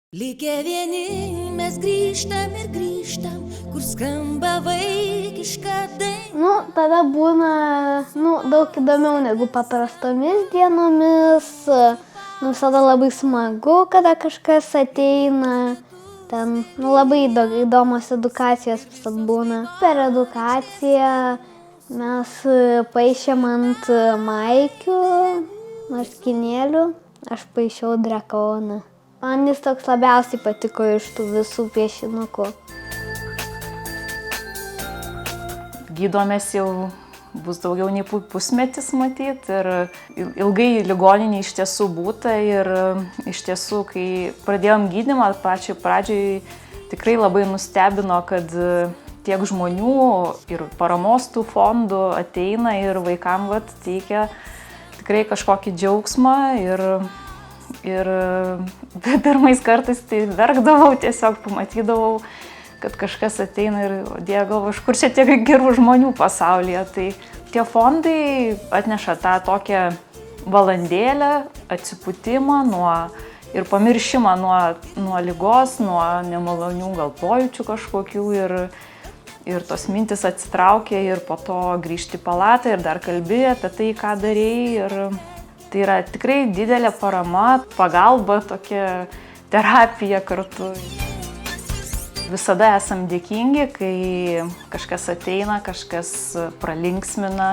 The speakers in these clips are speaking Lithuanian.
Likę vieni mes grįžtam ir grįžtam, kur skamba vaikiška daina. Tada būna, daug įdomiau negu paprastomis dienomis. Visada labai smagu, kada kažkas ateina. Ten, labai įdomios edukacijos visad būna. Per edukaciją mes paišėm ant maikių, marškinėlių. Aš paišiau drakoną. Man jis toks labiausiai patiko iš tų visų piešinukų. Gydomės jau bus daugiau nei pusmetis matyt ir ilgai ligoninėje iš tiesų būta ir iš tiesų, kai pradėjom gydymą, pačioj pradžioj tikrai labai nustebino, kad tiek žmonių ir paramos tų fondų ateina ir vaikam teikia tikrai kažkokį džiaugsmą ir pirmais kartais tai verkdavau, tiesiog pamatydavau, kad kažkas ateina ir galvoju, iš kur čia tiek gerų žmonių pasaulyje. Tai tie fondai atneša tą tokią valandėlę atsipūtimą ir pamiršimą nuo ligos, nuo nemalonių gal pojūčių kažkokių ir tos mintis atsitraukia ir po to grįžti į palatą ir dar kalbi apie tai, ką darei. Ir tai yra tikrai didelė parama, pagalba, tokia terapija kartu. Visada esam dėkingi, kai kažkas ateina, kažkas pralinksmina,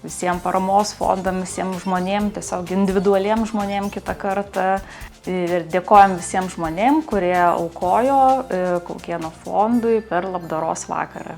visiems paramos fondam, visiems žmonėm, tiesiog individualiem žmonėm kitą kartą. Ir dėkojam visiems žmonėm, kurie aukojo Kaukėno fondui per labdaros vakarą.